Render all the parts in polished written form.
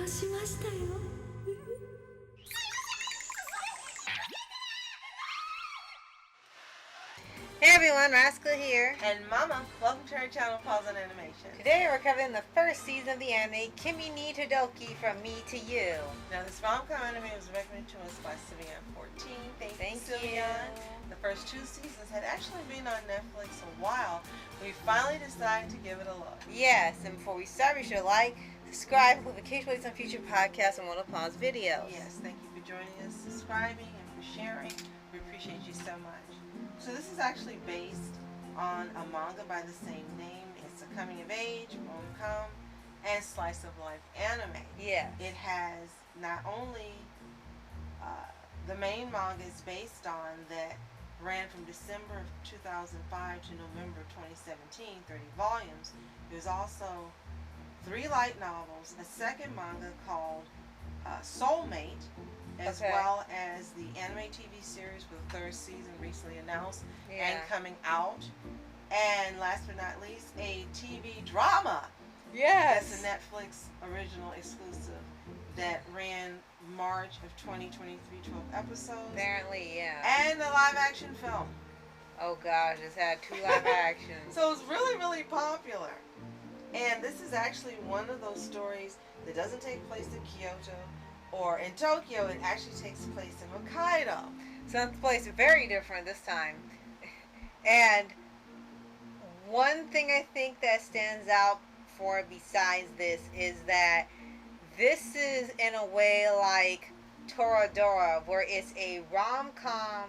しましたよ Hey everyone, Rascal here. And Mama, welcome to our channel, Paws On Animation. Today we're covering the first season of the anime, Kimi Ni Todoke, From Me to You. Now this Romcom anime was recommended to us by Sylvian14. Thank you, Sylvian. The first 2 seasons had actually been on Netflix a while. We finally decided to give it a look. Yes, and before we start, be sure to like, subscribe, and notification on future podcasts and one of Paws videos. Yes, thank you for joining us, subscribing, and for sharing. We appreciate you so much. So this is actually based on a manga by the same name. It's a coming of age, Romcom, and slice of life anime. Yeah. It has not only the main manga is based on that ran from December of 2005 to November of 2017, 30 volumes. There's also 3 light novels, a second manga called Soulmate, as well as the anime TV series for the 3rd season recently announced and coming out. And last but not least, a TV drama. Yes. That's a Netflix original exclusive that ran March of 2023, 12 episodes. Apparently, yeah. And a live action film. Oh gosh, it's had 2 live actions. So it's really, really popular. And this is actually one of those stories that doesn't take place in Kyoto or in Tokyo. It actually takes place in Hokkaido. So this place is very different this time. And one thing I think that stands out for besides this is that this is in a way like Toradora, where it's a rom-com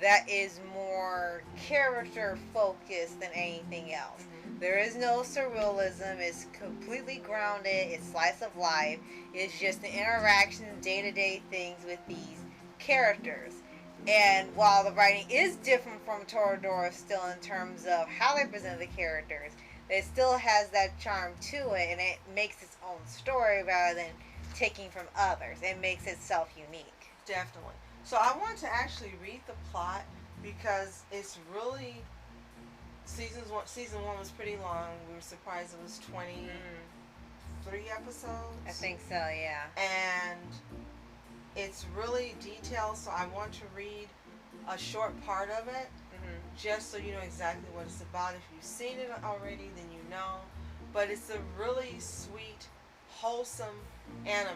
that is more character focused than anything else. There is no surrealism. It's completely grounded. It's slice of life. It's just the interactions, day-to-day things with these characters. And while the writing is different from Toradora still in terms of how they present the characters, it still has that charm to it, and it makes its own story rather than taking from others. It makes itself unique. Definitely. So I want to actually read the plot because it's really... Season 1 was pretty long. We were surprised it was 23 episodes. I think so, yeah. And it's really detailed, so I want to read a short part of it, just so you know exactly what it's about. If you've seen it already, then you know. But it's a really sweet, wholesome anime.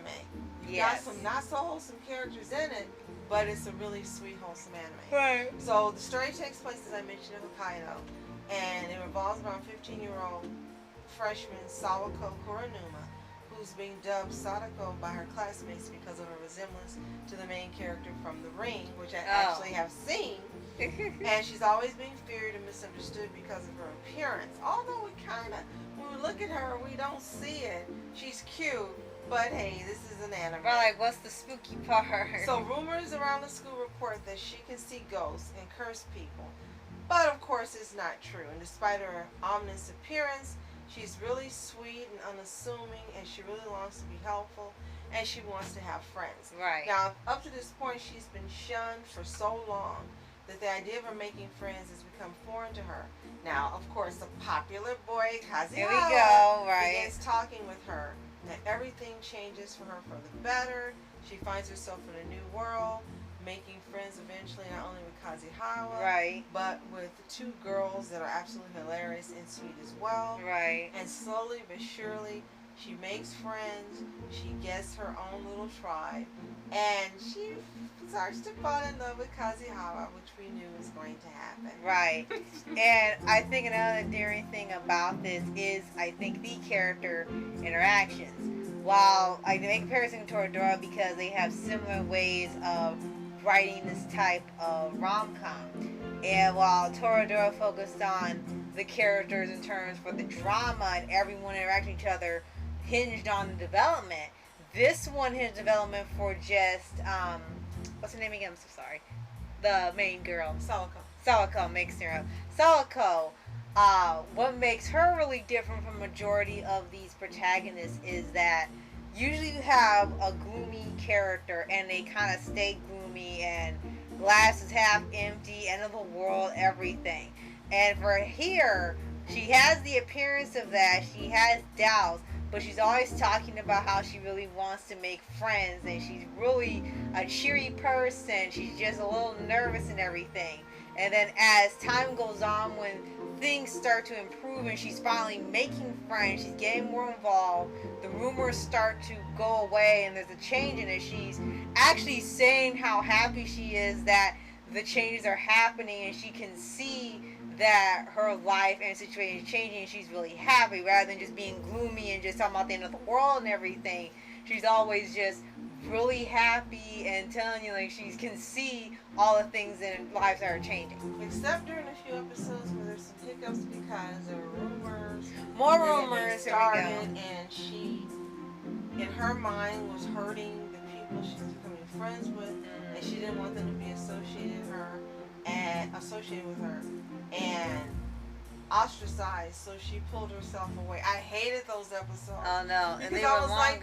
Yes. Got some not so wholesome characters in it, but it's a really sweet, wholesome anime. Right. So the story takes place, as I mentioned, in Hokkaido, and it revolves around 15-year-old freshman Sawako Koronuma, who's being dubbed Sadako by her classmates because of her resemblance to the main character from The Ring, which I actually have seen. And she's always being feared and misunderstood because of her appearance. Although when we look at her, we don't see it. She's cute, but hey, this is an anime. Well, like, what's the spooky part? So rumors around the school report that she can see ghosts and curse people. But of course it's not true. And despite her ominous appearance, she's really sweet and unassuming, and she really wants to be helpful, and she wants to have friends. Right. Now, up to this point, she's been shunned for so long that the idea of her making friends has become foreign to her. Now, of course, the popular boy Kazuha Here we go, right. begins talking with her. Now, everything changes for her for the better. She finds herself in a new world, making friends eventually not only with Kazuhawa, but with 2 girls that are absolutely hilarious and sweet as well. Right. And slowly but surely, she makes friends, she gets her own little tribe, and she starts to fall in love with Kazuhawa, which we knew was going to happen. Right. And I think another endearing thing about this is, I think, the character interactions. While I make comparison to Toradora because they have similar ways of writing this type of rom-com. And while Toradora focused on the characters in terms for the drama and everyone interacting with each other hinged on the development, this one hinged development for just, what's her name again? I'm so sorry. The main girl. Sawako makes her up. Sawako, what makes her really different from majority of these protagonists is that usually you have a gloomy character and they kind of stay gloomy and glass is half empty, end of the world, everything. And for here, she has the appearance of that. She has doubts, but she's always talking about how she really wants to make friends, and she's really a cheery person. She's just a little nervous and everything. And then as time goes on, when things start to improve and she's finally making friends, she's getting more involved, the rumors start to go away and there's a change in it. She's actually saying how happy she is that the changes are happening, and she can see that her life and situation is changing, and she's really happy rather than just being gloomy and just talking about the end of the world and everything. She's always just really happy and telling you like she can see all the things in lives that are changing. Except during a few episodes where there's some hiccups because there were rumors. More rumors started, and she, in her mind, was hurting the people she's becoming friends with, and she didn't want them to be associated with her and ostracized, so she pulled herself away. I hated those episodes. Oh no, because and they I were was longest. like,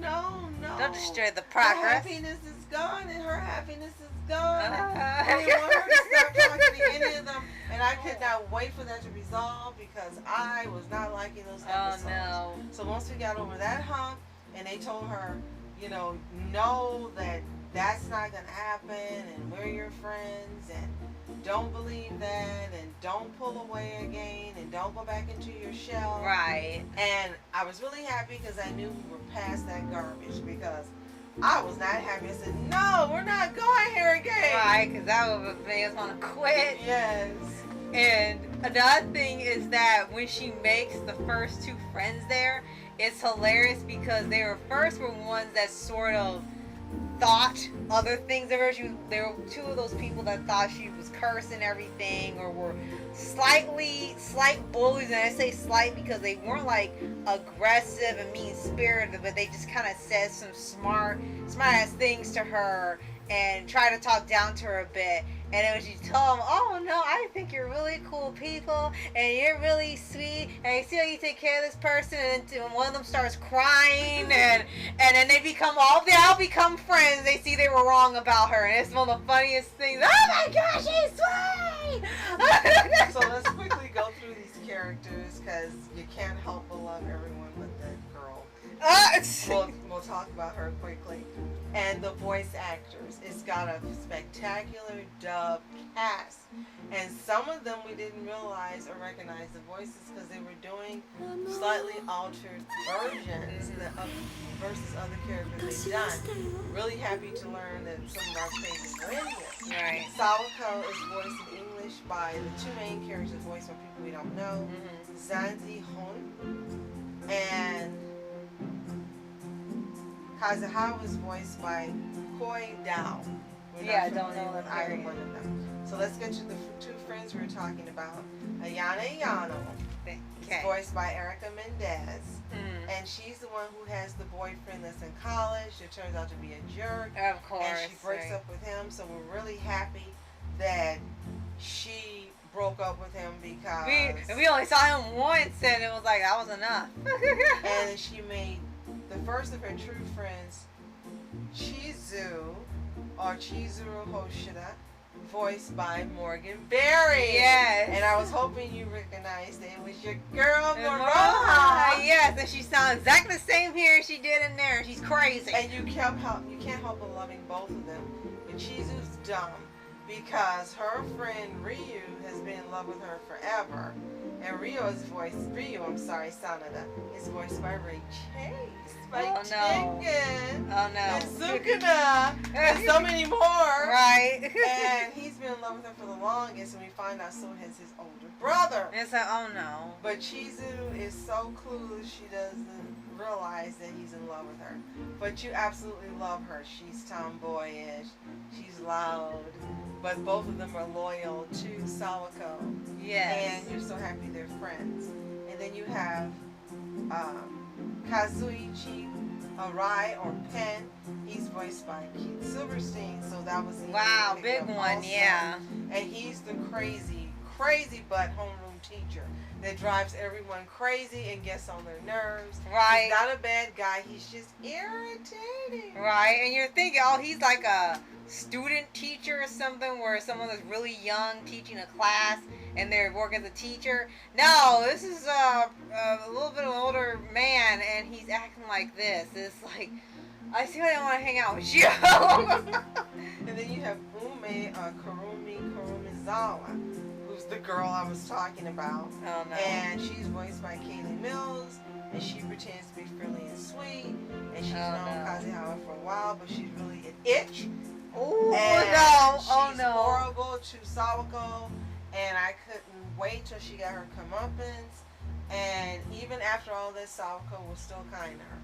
no. Don't destroy the Her progress. happiness is gone, and her happiness is gone. I didn't want her to stop talking to any of them, and I could not wait for that to resolve because I was not liking those episodes. Oh no. So once we got over that hump, and they told her, know that that's not going to happen, and we're your friends, and don't believe that, and don't pull away again, and don't go back into your shell. Right. And I was really happy because I knew we were past that garbage, because I was not happy. I said, no, we're not going here again. Right, because that would have made us want to quit. Yes. And another thing is that when she makes the first two friends there, it's hilarious because they were ones that sort of thought other things of her. They were two of those people that thought she was cursing everything, or were slight bullies. And I say slight because they weren't like aggressive and mean spirited, but they just kind of said some smart ass things to her and try to talk down to her a bit. And then when she told them, oh no, I think you're really cool people, and you're really sweet, and I see how you take care of this person, and then one of them starts crying, and then they all become friends. They see they were wrong about her, and it's one of the funniest things. Oh my gosh, she's sweet! So let's quickly go through these characters, because you can't help but love everyone but that girl. We'll talk about her quickly. And the voice actors. It's got a spectacular dub cast. And some of them we didn't realize or recognize the voices because they were doing slightly altered versions versus other characters they've done. Really happy to learn that some of our favorites are in here. Right. Sawako is voiced in English by the two main characters voiced by people we don't know. Zanzi Hon and Kazuha was voiced by Koi Dao. I don't know either one of them. So let's get to the two friends we were talking about. Ayana Yano is voiced by Erica Mendez. And she's the one who has the boyfriend that's in college that turns out to be a jerk. Of course. And she breaks up with him. So we're really happy that she broke up with him because... We only saw him once, and it was like, that was enough. And she made the first of her true friends, Chizu, or Chizuru Hoshida, voiced by Morgan Berry. Yes. And I was hoping you recognized that it was your girl, Moroha. Yes, and she sounds exactly the same here as she did in there. She's crazy. And you can't help but loving both of them. But Chizu's dumb because her friend Ryu has been in love with her forever. And Sanada, is voiced by Ray Chase, by Tengen, and Sukuna, and so many more. Right. And he's been in love with her for the longest, and we find out so has his older brother. It's like, oh no. But Chizu is so clueless, she doesn't realize that he's in love with her. But you absolutely love her. She's tomboyish, she's loud, but both of them are loyal to Sawako. Yes. And you're so happy they're friends. And then you have Kazuichi Arai, or Pen. He's voiced by Keith Silverstein, so that was wow, big one, also. Yeah. And he's the crazy but homeroom teacher that drives everyone crazy and gets on their nerves. Right. He's not a bad guy, he's just irritating. Right, and you're thinking, oh, he's like a student teacher or something, where someone that's really young teaching a class, and they work as a teacher. No, this is a little bit of an older man, and he's acting like this. It's like, I see why I want to hang out with you. And then you have Kurumizawa, who's the girl I was talking about. Oh no. And she's voiced by Kaylee Mills, and she pretends to be friendly and sweet, and she's known Kazuhawa for a while, but she's really an itch. Oh and no! Oh she's no! horrible to Sawako, and I couldn't wait till she got her comeuppance. And even after all this, Sawako was still kind to her.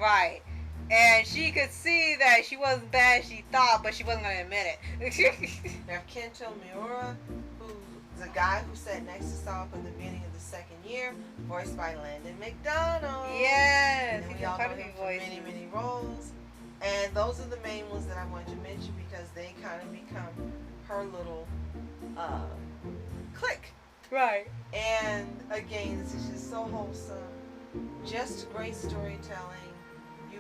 Right. And she could see that she wasn't bad as she thought, but she wasn't going to admit it. We have Kento Miura, who's the guy who sat next to Sawako at the beginning of the second year, voiced by Landon McDonald. Yes! And we all know him for many, many roles. And those are the main ones that I wanted to mention because they kind of become her little clique. Right. And again, this is just so wholesome. Just great storytelling. You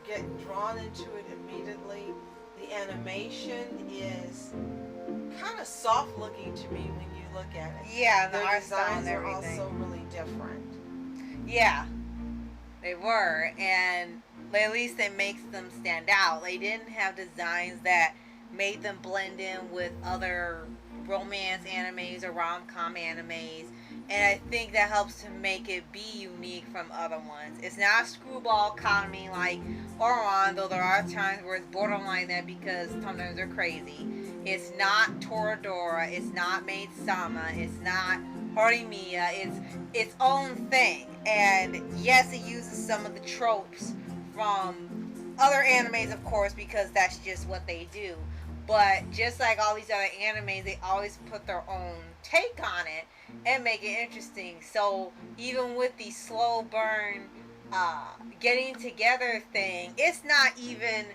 get drawn into it immediately. The animation is kind of soft looking to me when you look at it. Yeah, and the Their art style designs and are everything. also really different. Yeah, they were, and at least it makes them stand out. They didn't have designs that made them blend in with other romance animes or rom-com animes, and I think that helps to make it be unique from other ones. It's not a screwball comedy like Oran, though there are times where it's borderline that because sometimes they're crazy. It's not Toradora, it's not Maid Sama, it's not Horimiya, it's its own thing. And yes, it uses some of the tropes from other animes, of course, because that's just what they do. But just like all these other animes, they always put their own take on it and make it interesting. So even with the slow burn getting together thing, it's not even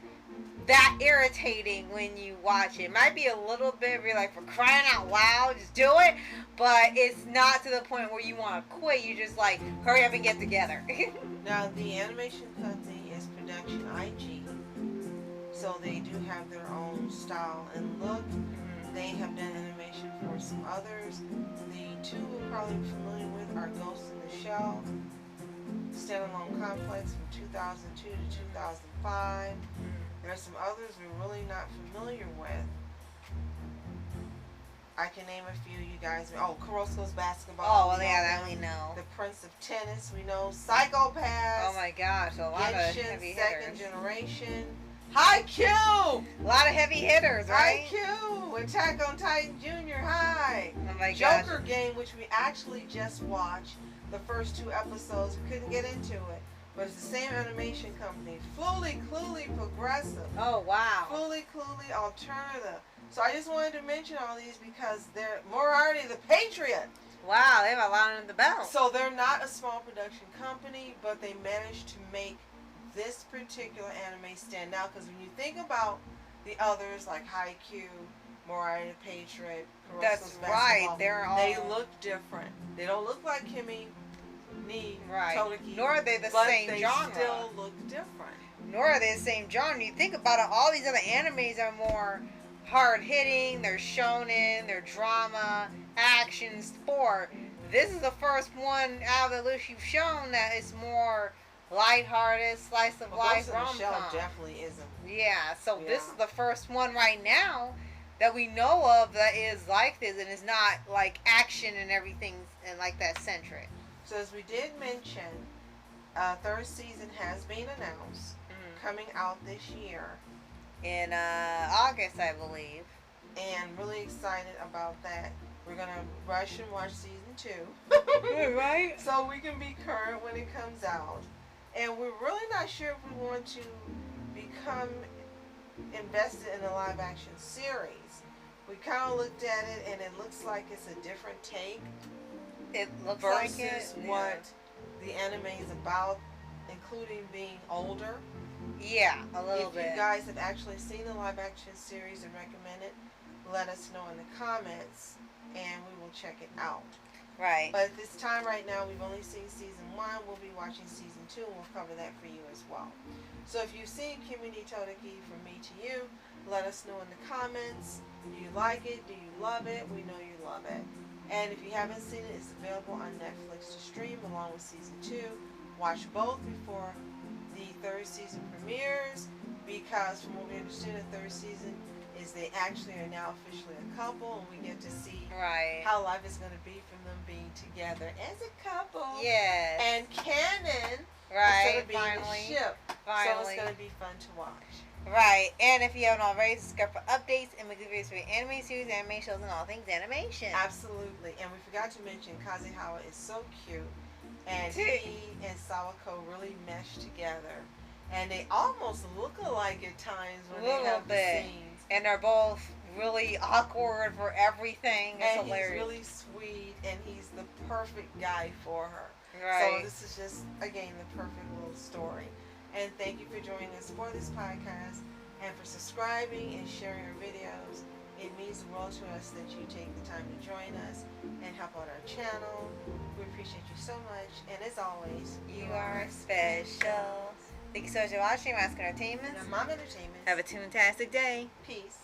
that irritating when you watch it. It might be a little bit where you're like, for crying out loud, just do it. But it's not to the point where you want to quit. You're just like, hurry up and get together. Now, the animation company is Production IG. So they do have their own style and look. They have done animation for some others. The two we're probably familiar with are Ghost in the Shell, Standalone Complex from 2002 to 2005. There are some others we're really not familiar with. I can name a few, you guys. Oh, Kurosiko's Basketball. Oh, well, yeah, that we know. The Prince of Tennis, we know. Psychopaths. Oh my gosh, a lot of heavy hitters. Second Generation. Haikyuu! A lot of heavy hitters, right? Haikyuu! Attack on Titan Junior High. Oh my gosh. Joker Game, which we actually just watched the first 2 episodes. We couldn't get into it. But it's the same animation company. Fully, Cluely, Progressive. Oh, wow. Fully, Cluely, Alternative. So I just wanted to mention all these because they're Moriarty the Patriot. Wow, they have a lot under the belt. So they're not a small production company, but they managed to make this particular anime stand out. Because when you think about the others like Haikyuu, Moriarty the Patriot, That's Kurosiko's right. Basketball, they look different. They don't look like Kimi Ni Todoke, nor are they the same genre. They still look different. Nor are they the same genre. You think about it, all these other animes are more hard hitting, they're shonen, they're drama, action, sport. This is the first one out of the list you've shown that is more lighthearted, slice of life rom-com. Definitely isn't. Yeah, so this is the first one right now that we know of that is like this and is not like action and everything and like that centric. So as we did mention, 3rd season has been announced, coming out this year. In August, I believe. And really excited about that. We're going to rush and watch season 2. Right? So we can be current when it comes out. And we're really not sure if we want to become invested in a live action series. We kind of looked at it and it looks like it's a different take. It looks versus like it. What the anime is about, including being older. Yeah, a little bit. If you guys have actually seen the live action series and recommend it, let us know in the comments and we will check it out. Right. But at this time right now, we've only seen season 1. We'll be watching season 2 and we'll cover that for you as well. So if you've seen Kimi Ni Todoke From Me to You, let us know in the comments. Do you like it? Do you love it? We know you love it. And if you haven't seen it, it's available on Netflix to stream along with season 2. Watch both before the third season premieres, because from what we understand, the third season is they actually are now officially a couple, and we get to see Right. how life is going to be from them being together as a couple. Yes. And canon Right. is going to be Finally. the ship. Finally. So it's going to be fun to watch. Right. And if you haven't already, subscribe for updates and weekly videos for anime series, anime shows, and all things animation. Absolutely. And we forgot to mention Kazuhawa is so cute. And he and Sawako really mesh together. And they almost look alike at times when they have the scenes. And they're both really awkward for everything. It's and hilarious. He's really sweet, and he's the perfect guy for her. Right. So this is just, again, the perfect little story. And thank you for joining us for this podcast and for subscribing and sharing our videos. It means the world to us that you take the time to join us and help out our channel. We appreciate you so much. And as always, you are special. Thank you so much for watching Mask Entertainment. And Mom Entertainment. Have a toontastic day. Peace.